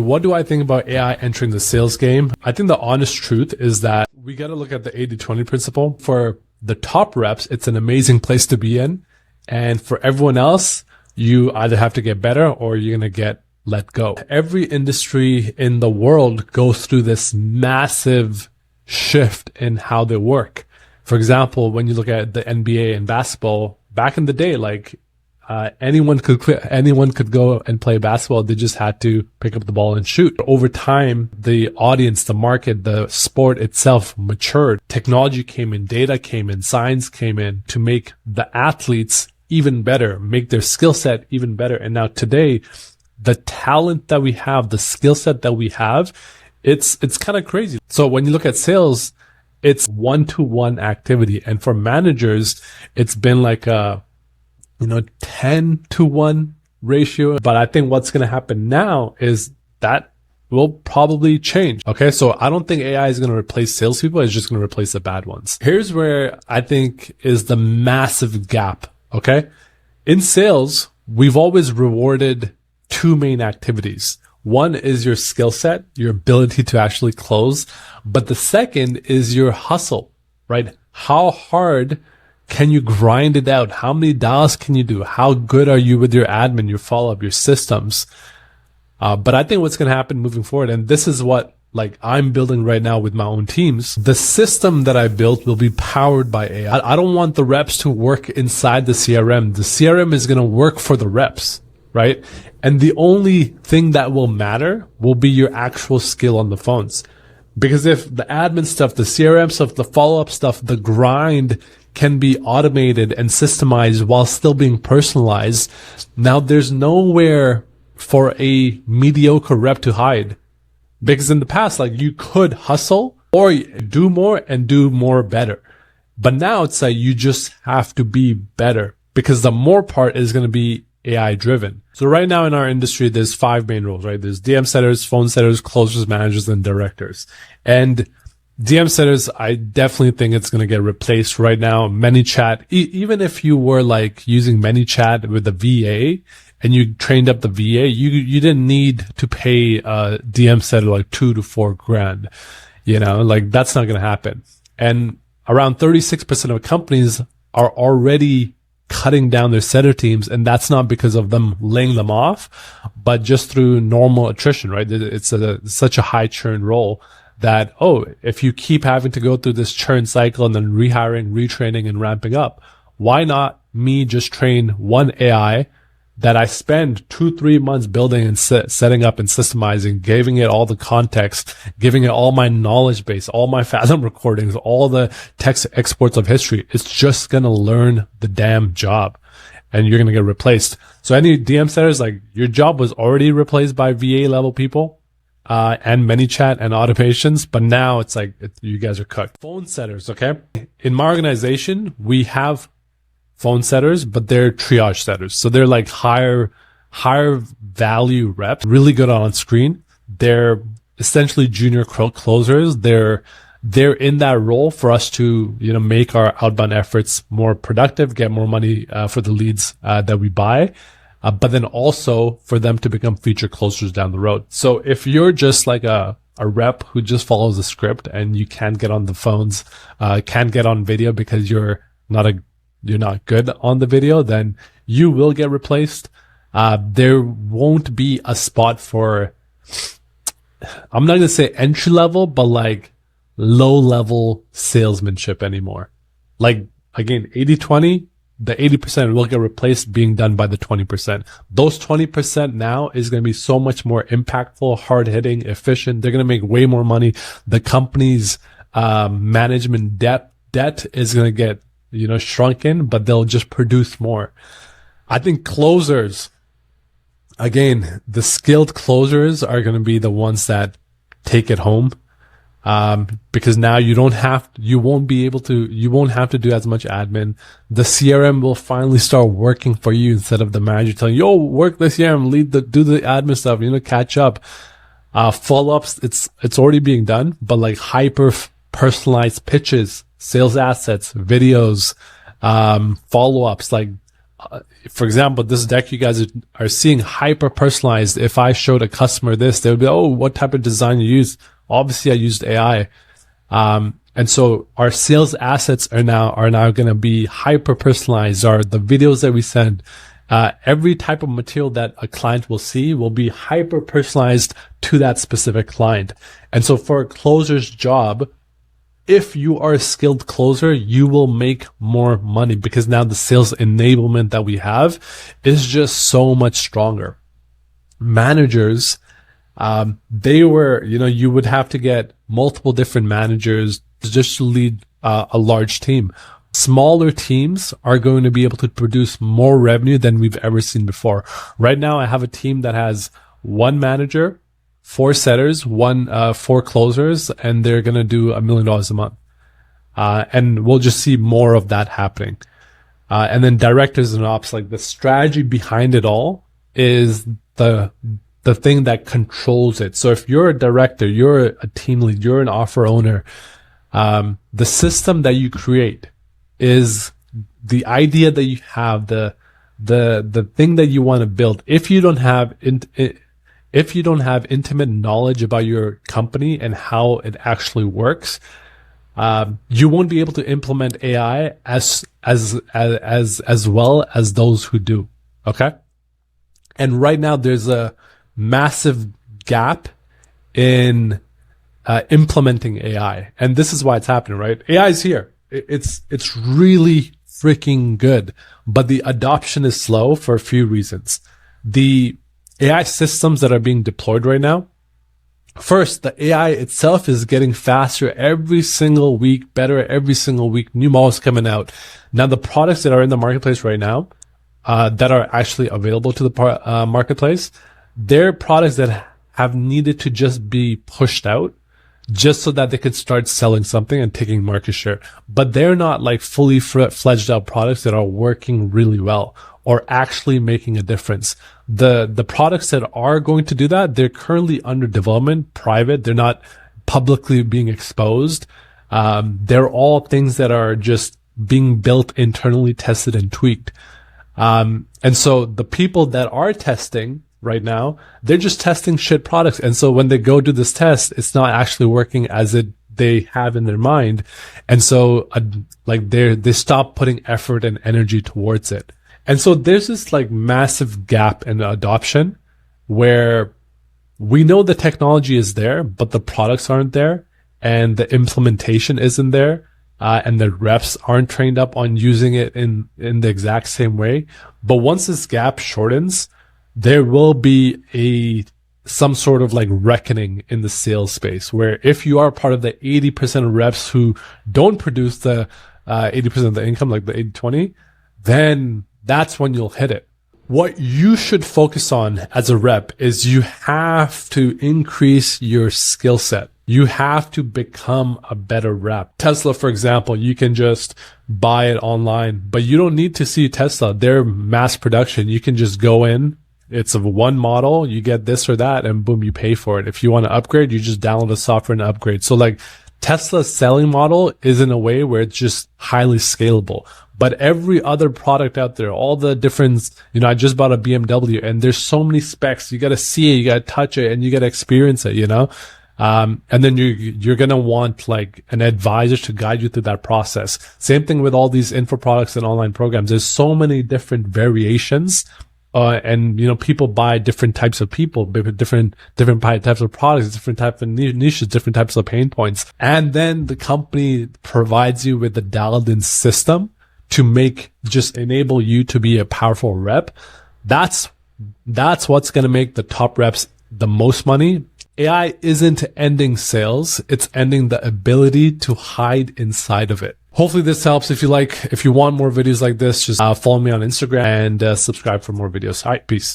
What do I think about AI entering the sales game? I think the honest truth is that we got to look at the 80-20 principle. For the top reps, it's an amazing place to be in. And for everyone else, you either have to get better or you're going to get let go. Every industry in the world goes through this massive shift in how they work. For example, when you look at the NBA and basketball, back in the day, anyone could go and play basketball. They just had to pick up the ball and shoot. Over time, the audience, the market, the sport itself matured. Technology came in, data came in, science came in to make the athletes even better, make their skill set even better. And now today, the talent that we have, the skill set that we have, it's kind of crazy. So when you look at sales, it's 1-to-1 activity. And for managers, it's been like a 10-to-1 ratio. But I think what's going to happen now is that will probably change. Okay. So I don't think AI is going to replace salespeople. It's just going to replace the bad ones. Here's where I think is the massive gap. Okay. In sales, we've always rewarded two main activities. One is your skill set, your ability to actually close. But the second is your hustle, right? How hard can you grind it out? How many dials can you do? How good are you with your admin, your follow-up, your systems? But I think what's going to happen moving forward, and this is what I'm building right now with my own teams, the system that I built will be powered by AI. I don't want the reps to work inside the CRM. The CRM is going to work for the reps, right? And the only thing that will matter will be your actual skill on the phones. Because if the admin stuff, the CRM stuff, the follow-up stuff, the grind can be automated and systemized while still being personalized, now there's nowhere for a mediocre rep to hide. Because in the past, you could hustle or do more and do more better. But now it's you just have to be better because the more part is going to be AI driven. So right now in our industry, there's 5 main roles, right? There's DM setters, phone setters, closers, managers, and directors. And DM setters, I definitely think it's going to get replaced right now. ManyChat, even if you were using ManyChat with a VA and you trained up the VA, you didn't need to pay a DM setter $2,000 to $4,000. That's not going to happen. And around 36% of companies are already cutting down their setter teams, and that's not because of them laying them off, but just through normal attrition, right? It's such a high churn role that, if you keep having to go through this churn cycle and then rehiring, retraining, and ramping up, why not me just train one AI that I spend 2-3 months building and setting up and systemizing, giving it all the context, giving it all my knowledge base, all my Fathom recordings, all the text exports of history. It's just going to learn the damn job and you're going to get replaced. So any DM setters, your job was already replaced by VA level people, and ManyChat and automations, but now it's you guys are cooked. Phone setters. Okay. In my organization, we have phone setters, but they're triage setters. So they're higher value reps, really good on screen. They're essentially junior closers. They're in that role for us to, make our outbound efforts more productive, get more money, for the leads, that we buy. But then also for them to become feature closers down the road. So if you're just a rep who just follows the script and you can't get on the phones, can't get on video because you're not good on the video, then you will get replaced. There won't be a spot for, I'm not going to say entry level, but low level salesmanship anymore. Again, 80-20, the 80% will get replaced being done by the 20%. Those 20% now is going to be so much more impactful, hard hitting, efficient. They're going to make way more money. The company's, management debt is going to get, shrunken, but they'll just produce more. I think closers, again, the skilled closers are going to be the ones that take it home. Because now you won't have to do as much admin. The CRM will finally start working for you instead of the manager telling you, work the CRM, do the admin stuff, catch up. Follow-ups, it's already being done, but hyper personalized pitches, sales assets, videos, follow-ups, for example, this deck you guys are seeing hyper personalized. If I showed a customer this, they would be, oh, what type of design you use? Obviously I used AI. And so our sales assets are now going to be hyper personalized, or the videos that we send, every type of material that a client will see will be hyper personalized to that specific client. And so for a closer's job, if you are a skilled closer, you will make more money because now the sales enablement that we have is just so much stronger. Managers, you would have to get multiple different managers just to lead a large team. Smaller teams are going to be able to produce more revenue than we've ever seen before. Right now, I have a team that has 1 manager, 4 setters, 4 closers, and they're going to do $1 million a month. And we'll just see more of that happening. And then directors and ops, like the strategy behind it all is the thing that controls it. So if you're a director, you're a team lead, you're an offer owner, the system that you create is the idea that you have, the thing that you want to build. If you don't have intimate knowledge about your company and how it actually works, you won't be able to implement AI as well as those who do. Okay. And right now there's a massive gap in implementing AI. And this is why it's happening, right? AI is here. It's really freaking good, but the adoption is slow for a few reasons. The AI systems that are being deployed right now, first, the AI itself is getting faster every single week, better every single week, new models coming out. Now, the products that are in the marketplace right now, that are actually available to the marketplace, they're products that have needed to just be pushed out just so that they could start selling something and taking market share. But they're not like fully fledged out products that are working really well or actually making a difference. The products that are going to do that, they're currently under development, private. They're not publicly being exposed. They're all things that are just being built internally, tested and tweaked. And so the people that are testing right now, they're just testing shit products. And so when they go do this test, it's not actually working as they have in their mind. And so they stop putting effort and energy towards it. And so there's this like massive gap in adoption where we know the technology is there, but the products aren't there and the implementation isn't there. And the reps aren't trained up on using it in the exact same way. But once this gap shortens, there will be some sort of like reckoning in the sales space where if you are part of the 80% of reps who don't produce the 80% of the income, like the 80-20, then that's when you'll hit it. What you should focus on as a rep is you have to increase your skill set. You have to become a better rep. Tesla, for example, you can just buy it online, but you don't need to see Tesla. They're mass production. You can just go in. It's of one model, you get this or that, and boom, you pay for it. If you want to upgrade, you just download the software and upgrade. So like Tesla's selling model is in a way where it's just highly scalable. But every other product out there, all the different, I just bought a BMW and there's so many specs. You got to see it, you got to touch it, and you got to experience it, and then you're going to want like an advisor to guide you through that process. Same thing with all these info products and online programs. There's so many different variations. And people buy different types of people, different types of products, different types of niches, different types of pain points. And then the company provides you with the dialed-in system to just enable you to be a powerful rep. That's what's going to make the top reps the most money. AI isn't ending sales. It's ending the ability to hide inside of it. Hopefully this helps. If you want more videos like this, just follow me on Instagram and subscribe for more videos. All right, peace.